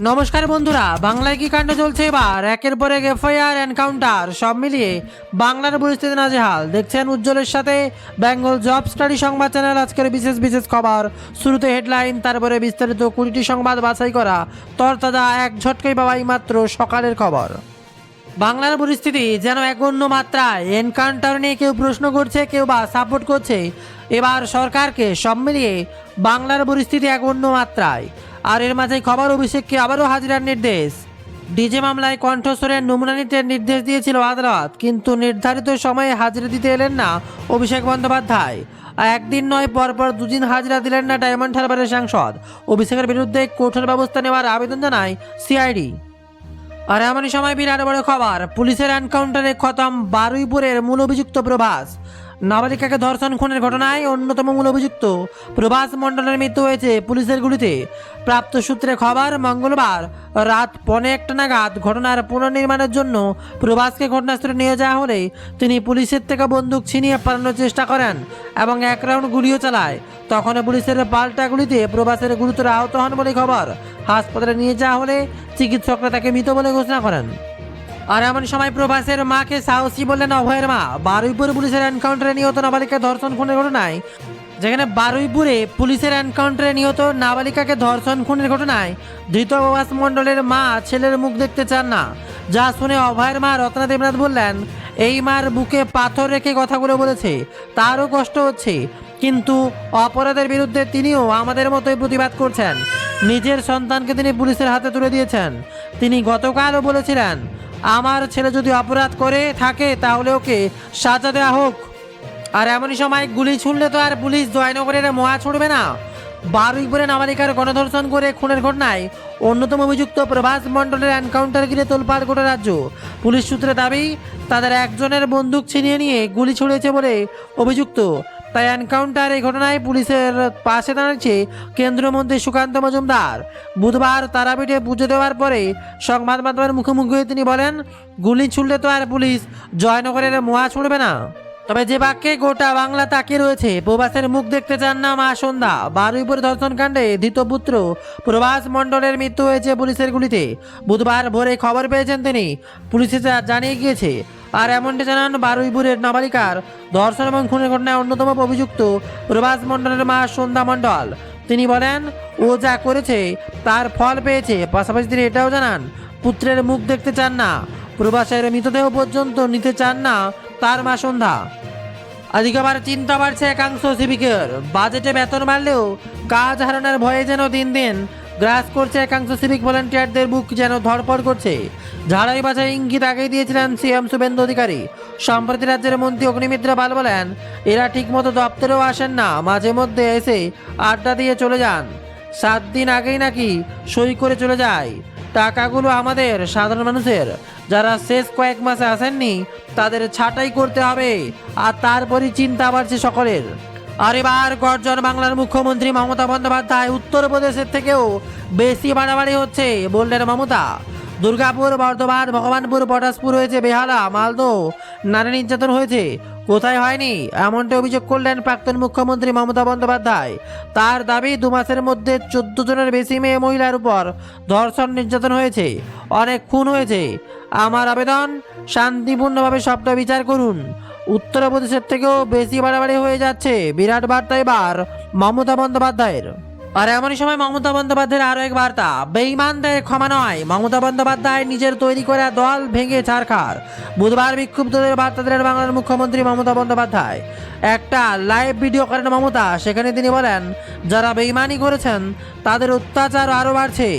নমস্কার বন্ধুরা, বাংলায় কি কাণ্ড চলছে এবার একের পর এক এফআইআর এনকাউন্টার সব মিলিয়ে বাংলার পরিস্থিতি নাজেহাল। দেখছেন উজ্জ্বলের সাথে বেঙ্গল জব স্টাডি সংবাদ চ্যানেল। আজকের বিশেষ বিশেষ খবর, শুরুতে হেডলাইন, তারপরে বিস্তারিত 20টি সংবাদ বাছাই করা তরতাজা এক ঝটকাই পাওয়াই মাত্র সকালের খবর। বাংলার পরিস্থিতি যেন এক অন্য মাত্রায়। এনকাউন্টার নিয়ে কেউ প্রশ্ন করছে, কেউ বা সাপোর্ট করছে। এবার সরকারকে সব মিলিয়ে বাংলার পরিস্থিতি এক অন্য মাত্রায়। আর এর মাঝে খবর, অভিষেককে আবারও হাজিরার নির্দেশ। ডিজে মামলায় কণ্ঠস্বরের নমুনা নিতে নির্দেশ দিয়েছিল আদালত, কিন্তু নির্ধারিত সময়ে হাজিরা দিতে এলেন না অভিষেক বন্দ্যোপাধ্যায়। একদিন নয়, পরপর দুদিন হাজিরা দিলেন না ডায়মন্ড হারবারের সাংসদ। অভিষেকের বিরুদ্ধে কঠোর ব্যবস্থা নেওয়ার আবেদন জানায় সিআইডি। আর এমনই সময় বিরাট বড় খবর, পুলিশের এনকাউন্টারে খতম বারুইপুরের মূল অভিযুক্ত প্রভাস। নাবালিকাকে ধর্ষণ খুনের ঘটনায় অন্যতম মূল অভিযুক্ত প্রভাস মণ্ডলের মৃত্যু হয়েছে পুলিশের গুলিতে। প্রাপ্ত সূত্রে খবর, মঙ্গলবার রাত 1:15 নাগাদ ঘটনার পুনর্নির্মাণের জন্য প্রভাসকে ঘটনাস্থলে নিয়ে যাওয়া হলে তিনি পুলিশের থেকে বন্দুক ছিনিয়ে পালানোর চেষ্টা করেন এবং 1 রাউন্ড গুলিও চালায়। তখন পুলিশের পাল্টা গুলিতে প্রভাসের গুরুতর আহত হন বলে খবর। হাসপাতালে নিয়ে যাওয়া হলে চিকিৎসকরা তাকে মৃত বলে ঘোষণা করেন। আর এমন সময় প্রভাসের মাকে সাহসী বললেন অভয়ের মা। বারুইপুর পুলিশের এনকাউন্টারে নিহত নাবালিকা ধর্ষণ খুনের ঘটনায়, যেখানে বারুইপুরে পুলিশের এনকাউন্টারে নিহত নাবালিকাকে ধর্ষণ খুনের ঘটনায় ধৃত প্রভাস মণ্ডলের মা ছেলের মুখ দেখতে চান না। যা শুনে অভয়ের মা রত্না দেবনাথ বললেন, এই মার বুকে পাথর রেখে কথাগুলো বলেছে, তারও কষ্ট হচ্ছে, কিন্তু অপরাধের বিরুদ্ধে তিনিও আমাদের মতোই প্রতিবাদ করছেন। নিজের সন্তানকে তিনি পুলিশের হাতে তুলে দিয়েছেন। তিনি গতকালও বলেছিলেন, আমার ছেলে যদি অপরাধ করে থাকে তাহলে ওকে সাজা দেওয়া হোক। আর এমনই সময় গুলি ছুড়লে তো আর পুলিশ জয়নগরের মোয়া ছুড়বে না। বারুইপুরে নাবালিকার গণধর্ষণ করে খুনের ঘটনায় অন্যতম অভিযুক্ত প্রভাস মণ্ডলের এনকাউন্টার ঘিরে তোলপাড় গোটা রাজ্য। পুলিশ সূত্রে দাবি, তাদের একজনের বন্দুক ছিনিয়ে নিয়ে গুলি ছুড়েছে বলে অভিযুক্ত। তাই এনকাউন্টার এই ঘটনায় পুলিশের পাশে দাঁড়িয়েছে কেন্দ্রীয় মন্ত্রী সুকান্ত মজুমদার। বুধবার তারাপীঠে পুজো দেওয়ার পরে সংবাদ মাধ্যমের মুখোমুখি হয়ে তিনি বলেন, গুলি ছুড়লে তো আর পুলিশ জয়নগরের মোয়া ছুড়বে না। তবে যে বাক্যে গোটা বাংলা তাকিয়ে রয়েছে, প্রভাসের মুখ দেখতে চান না মা সন্ধ্যা। বারুইপুর ধর্ষণকাণ্ডে ধৃত পুত্র প্রভাস মণ্ডলের মৃত্যু হয়েছে পুলিশের গুলিতে। বুধবার ভোরে খবর পেয়েছেন তিনি, পুলিশে জানিয়ে গিয়েছে। আর এমনটি জানান বারুইপুরের নাবালিকার ধর্ষণ এবং খুনের ঘটনায় অন্যতম অভিযুক্ত প্রভাস মণ্ডলের মা সন্ধ্যা মণ্ডল। তিনি বলেন, ও যা করেছে তার ফল পেয়েছে। পাশাপাশি তিনি এটাও জানান, পুত্রের মুখ দেখতে চান না, প্রভাসের মৃতদেহ পর্যন্ত নিতে চান না তার মা সন্ধ্যা। আবার চিন্তা বাড়ছে একাংশ সিভিকের। বাজেটে বেতন বাড়লেও কাজ হারানোর ভয়ে যেন দিন দিন গ্রাস করছে একাংশ সিভিক ভলান্টিয়ারদের। বুক যেন ধড়পড় করছে। ঝাড়াই বাছাই ইঙ্গিত আগেই দিয়েছিলেন সিএম শুভেন্দু অধিকারী। সম্প্রতি রাজ্যের মন্ত্রী অগ্নিমিত্রা পাল বলেন, এরা ঠিকমতো দপ্তরেও আসেন না, মাঝে মধ্যে এসে আড্ডা দিয়ে চলে যান। 7 দিন আগেই নাকি সই করে চলে যায়। টাকাগুলো আমাদের সাধারণ মানুষের। যারা শেষ কয়েক মাসে আসেননি তাদের ছাঁটাই করতে হবে। আর তারপরই চিন্তা বাড়ছে সকলের। আর এবার গর্জন বাংলার মুখ্যমন্ত্রী মমতা বন্দ্যোপাধ্যায়। উত্তরপ্রদেশের থেকেও বেশি বাড়াবাড়ি হচ্ছে বললেন মমতা। দুর্গাপুর, বর্ধমান, ভগবানপুর, পটাশপুর হয়েছে বেহালা, মালদহ নারী নির্যাতন হয়েছে, কোথায় হয়নি এমনটা অভিযোগ করলেন প্রাক্তন মুখ্যমন্ত্রী মমতা বন্দ্যোপাধ্যায়। তার দাবি, 2 মাসের মধ্যে 14 জনের বেশি মেয়ে মহিলার উপর ধর্ষণ নির্যাতন হয়েছে, অনেক খুন হয়েছে। আমার আবেদন, শান্তিপূর্ণভাবে সবটা বিচার করুন। উত্তরপ্রদেশের থেকেও বেশি বাড়াবাড়ি হয়ে যাচ্ছে। বিরাট বার্তা এবার মমতা বন্দ্যোপাধ্যায়ের। আর এমনই সময় মমতা বন্দ্যোপাধ্যায়ের আরও এক বার্তা, বেঈমানদের ক্ষমা নয়। মমতা বন্দ্যোপাধ্যায় নিজের তৈরি করা দল ভেঙে ছাড়খাড়। বুধবার বিক্ষুব্ধদের বার্তা দিলেন বাংলার মুখ্যমন্ত্রী মমতা বন্দ্যোপাধ্যায়। একটা লাইভ ভিডিও করেন মমতা। সেখানে তিনি বলেন, যারা বেঈমানি করেছেন তাদের অত্যাচার আরও বাড়ছে।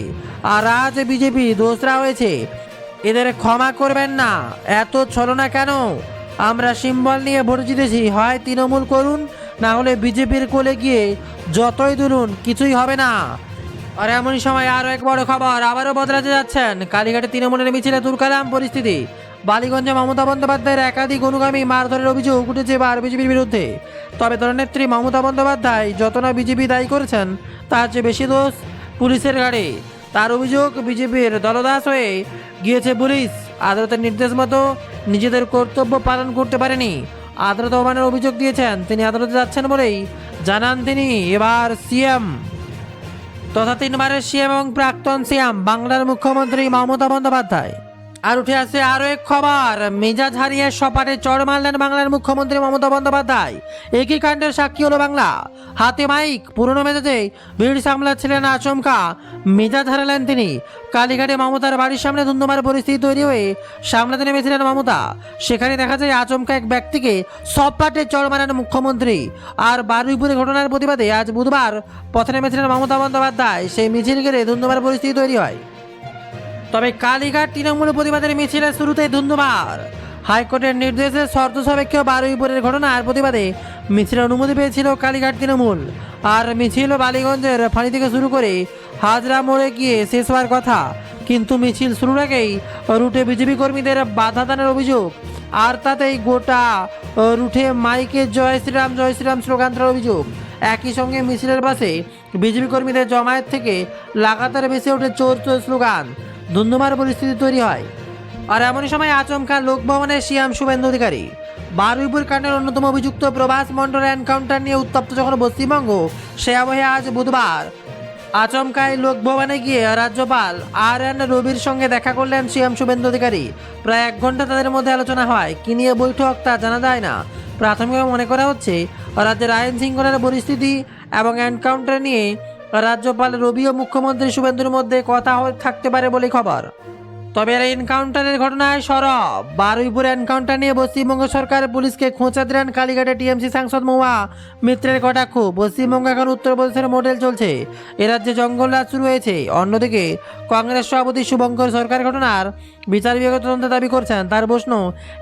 আর আজ বিজেপি দোসরা হয়েছে, এদের ক্ষমা করবেন না। এত ছলনা কেন? আমরা সিম্বল নিয়ে ভোট জিতেছি, হয় তৃণমূল করুন, না হলে বিজেপির কোলে গিয়ে যতই তুলুন, কিছুই হবে না। আর এমনই সময় আরও এক বড় খবর, আবারও বদলাতে যাচ্ছেন কালীঘাটে তৃণমূলের মিছিলে তুলকালাম পরিস্থিতি। বালিগঞ্জে মমতা বন্দ্যোপাধ্যায়ের একাধিক অনুগামী মারধরের অভিযোগ উঠেছে এবার বিজেপির বিরুদ্ধে। তবে দলনেত্রী মমতা বন্দ্যোপাধ্যায় যত না বিজেপি দায়ী করেছেন, তার চেয়ে বেশি দোষ পুলিশের ঘাড়ে। তার অভিযোগ, বিজেপির দলদাস হয়ে গিয়েছে পুলিশ। আদালতের নির্দেশ মতো নিজেদের কর্তব্য পালন করতে পারেনি। আদালত অবমাননার অভিযোগ দিয়েছেন তিনি, আদালতে যাচ্ছেন বলেই জানান তিনি। এবার সিএম তথা 3 বারের সিএম এবং প্রাক্তন সিএম বাংলার মুখ্যমন্ত্রী মমতা বন্দ্যোপাধ্যায়। আর উঠে আসছে আরও এক খবর, মেজাজ হারিয়ে সপাটে চড় মারলেন বাংলার মুখ্যমন্ত্রী মমতা বন্দ্যোপাধ্যায়। একই কাণ্ডের সাক্ষী হলো বাংলা। হাতে মাইক, পুরনো মেজাজে ভিড় সামলাচ্ছিলেন, আচমকা মেজাজ হারালেন তিনি। কালীঘাটে মমতার বাড়ির সামনে ধুন্ধুমার পরিস্থিতি তৈরি হয়ে সামলাতে নেমেছিলেন মমতা। সেখানে দেখা যায় আচমকা এক ব্যক্তিকে সপাটে চড় মারেন মুখ্যমন্ত্রী। আর বারুইপুরে ঘটনার প্রতিবাদে আজ বুধবার পথে নেমেছিলেন মমতা বন্দ্যোপাধ্যায়। সেই মিছিল ঘিরে ধুন্ধুমার পরিস্থিতি তৈরি হয়। তবে কালীঘাট তৃণমূল প্রতিবাদের মিছিলের শুরুতেই ধুন্ধুমার। হাইকোর্টের নির্দেশে শর্ত সাপেক্ষে বারুইপুরের ঘটনার প্রতিবাদে মিছিলের অনুমতি পেয়েছিল কালীঘাট তৃণমূল। আর মিছিল বালিগঞ্জের ফাঁড়ি থেকে শুরু করে হাজরা মোড়ে গিয়ে শেষ হওয়ার কথা, কিন্তু মিছিল শুরুর আগেই রুটে বিজেপি কর্মীদের বাধা দানের অভিযোগ। আর তাতেই গোটা রুটে মাইকে জয় শ্রীরাম স্লোগান দেওয়ার অভিযোগ। একই সঙ্গে মিছিলের পাশে বিজেপি কর্মীদের জমায়েত থেকে লাগাতার ভেসে ওঠে চোর চোর স্লোগান। ধুন্ধুমার পরিস্থিতি তৈরি হয়। আর এমনই সময় আচমকা লোকভবনের সিএম শুভেন্দু অধিকারী। বারুইপুর কাণ্ডের অন্যতম অভিযুক্ত প্রভাস মণ্ডলের এনকাউন্টার নিয়ে উত্তপ্ত যখন পশ্চিমবঙ্গ, সে আবহে আজ বুধবার আচমকায় লোকভবনে গিয়ে রাজ্যপাল আর.এন. রবির সঙ্গে দেখা করলেন সিএম শুভেন্দু অধিকারী। প্রায় 1 ঘন্টা তাদের মধ্যে আলোচনা হয়। কী নিয়ে বৈঠক তা জানা যায় না। প্রাথমিকভাবে মনে করা হচ্ছে রাজ্যের আইন শৃঙ্খলার পরিস্থিতি এবং এনকাউন্টার নিয়ে রাজ্যপাল রবি ও মুখ্যমন্ত্রী শুভেন্দুর মধ্যে কথা থাকতে পারে বলে খবর। তবে এই এনকাউন্টারের ঘটনায় সরব। বারুইপুর এনকাউন্টার নিয়ে পশ্চিমবঙ্গ সরকার পুলিশকে খোঁচা দিলেন কালীঘাটে টিএমসি সাংসদ মহুয়া মিত্রের কটাক্ষ। পশ্চিমবঙ্গ এখন উত্তরপ্রদেশের মডেল চলছে, এ রাজ্যে জঙ্গলরাজ শুরু হয়েছে। অন্যদিকে কংগ্রেস সভাপতি শুভঙ্কর সরকার ঘটনার বিচার বিভাগীয় তদন্ত দাবি করছেন। তার প্রশ্ন,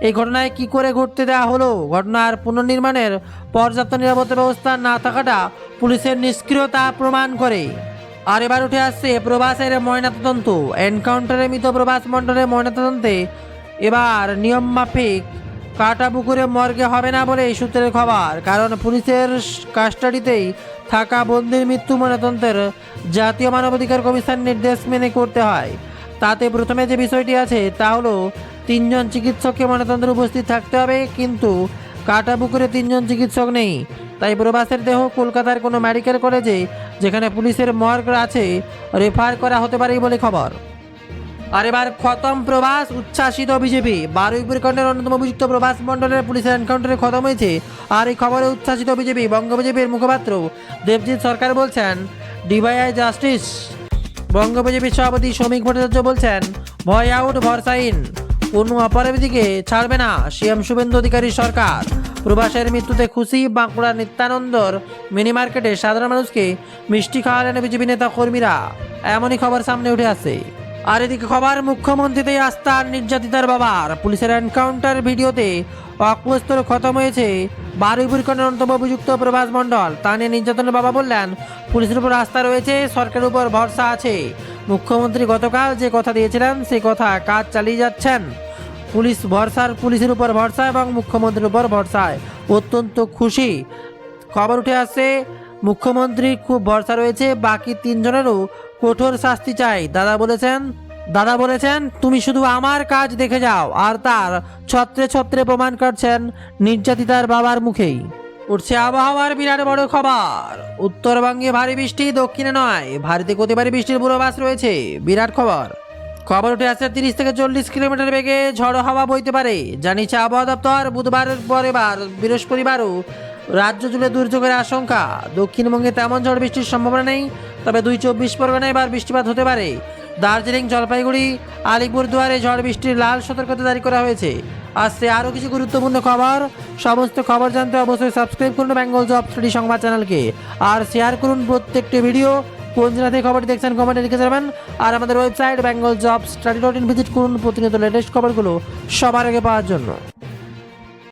এই ঘটনায় কি করে ঘটতে দেওয়া হলো? ঘটনার পুনর্নির্মাণের পর্যাপ্ত নিরাপত্তা ব্যবস্থা না থাকাটা পুলিশের নিষ্ক্রিয়তা প্রমাণ করে। আর এবার উঠে আসছে প্রভাসের ময়নাতদন্ত। এনকাউন্টারে মৃত প্রভাস মণ্ডলের ময়নাতদন্তে এবার নিয়ম মাফিক কাটাপুকুরে মর্গে হবে না বলে সূত্রের খবর। কারণ পুলিশের কাস্টাডিতেই থাকা বন্দির মৃত্যু ময়নাতদন্তের জাতীয় মানবাধিকার কমিশন নির্দেশ মেনে করতে হয়। তাতে প্রথমে যে বিষয়টি আছে তা হলো 3 জন চিকিৎসককে ময়নাতদন্তের উপস্থিত থাকতে হবে, কিন্তু কাটাপুকুরে 3 জন চিকিৎসক নেই। তাই প্রভাসের দেহ কলকাতার কোনো মেডিকেল কলেজে, যেখানে পুলিশের মর্গ আছে, রেফার করা হতে পারে বলে খবর। আর এবার খতম প্রভাস, উচ্ছ্বাসিত বিজেপি। বারুইপুর কাণ্ডের অন্যতম অভিযুক্ত প্রভাস মণ্ডলের পুলিশের এনকাউন্টারে খতম হয়েছে। আর এই খবরে উচ্ছ্বাসিত বিজেপি। বঙ্গ বিজেপির মুখপাত্র দেবজিৎ সরকার বলছেন, ডিওয়াই জাস্টিস। বঙ্গ বিজেপির সভাপতি শ্রমিক ভট্টাচার্য বলছেন, ভয় আউট ভরসা ইন। কোনো অপরাধীকে ছাড়বে না সিএম শুভেন্দু অধিকারী সরকার। প্রভাসের মৃত্যুতে খুশি বাঁকুড়ার নিত্যানন্দর মিনি মার্কেটে সাধারণ মানুষকে মিষ্টি খাওয়ালেন বিজেপি নেতা কর্মীরা। এমনই খবর সামনে উঠে আসে। আর এদিকে খবর, মুখ্যমন্ত্রীতেই আস্থার নির্যাতিতার বাবার। পুলিশের এনকাউন্টার ভিডিওতে অকুস্তর খতম হয়েছে বারুইপুর কাণ্ডের অন্যতম অভিযুক্ত প্রভাস মণ্ডল। তা নিয়ে নির্যাতনের বাবা বললেন, পুলিশের উপর আস্থা রয়েছে, সরকারের উপর ভরসা আছে। মুখ্যমন্ত্রী গতকাল যে কথা দিয়েছিলেন সে কথা কাজ চালিয়ে যাচ্ছেন। পুলিশের উপর ভরসা এবং মুখ্যমন্ত্রীর উপর ভরসায় অত্যন্ত খুশি। খবর উঠে আসছে, মুখ্যমন্ত্রী খুব ভরসা রয়েছে, বাকি 3 জনেরও কঠোর শাস্তি চাই। দাদা বলেছেন তুমি শুধু আমার কাজ দেখে যাও। আর তার ছত্রে ছত্রে প্রমাণ করছেন নির্যাতিতার বাবার মুখেই। উঠছে আবহাওয়ার বিরাট বড় খবর। উত্তরবঙ্গে ভারী বৃষ্টি, দক্ষিণে নয়। ভারতে অতি ভারী বৃষ্টির পূর্বাভাস রয়েছে। বিরাট খবর উঠে আসছে, 30 থেকে 40 কিলোমিটার বেগে ঝড়ো হাওয়া বইতে পারে, জানিয়েছে আবহাওয়া দপ্তর। বুধবারের পর এবার বৃহস্পতিবারও রাজ্য জুড়ে দুর্যোগের আশঙ্কা। দক্ষিণবঙ্গে তেমন ঝড় বৃষ্টির সম্ভাবনা নেই, তবে 2-24 পরগনায় এবার বৃষ্টিপাত হতে পারে। দার্জিলিং, জলপাইগুড়ি, আলিপুরদুয়ারে ঝড় বৃষ্টির লাল সতর্কতা জারি করা হয়েছে। আসছে আরও কিছু গুরুত্বপূর্ণ খবর। সমস্ত খবর জানতে অবশ্যই সাবস্ক্রাইব করুন বেঙ্গল জব স্টাডি সংবাদ চ্যানেলকে, আর শেয়ার করুন প্রত্যেকটি ভিডিও। কোন জেলা থেকে খবরটি দেখছেন কমেন্টে লিখে যাবেন। আর আমাদের ওয়েবসাইট bengaljobstudy.in ভিজিট করুন প্রতিনিয়ত লেটেস্ট খবরগুলো সবার আগে পাওয়ার জন্য।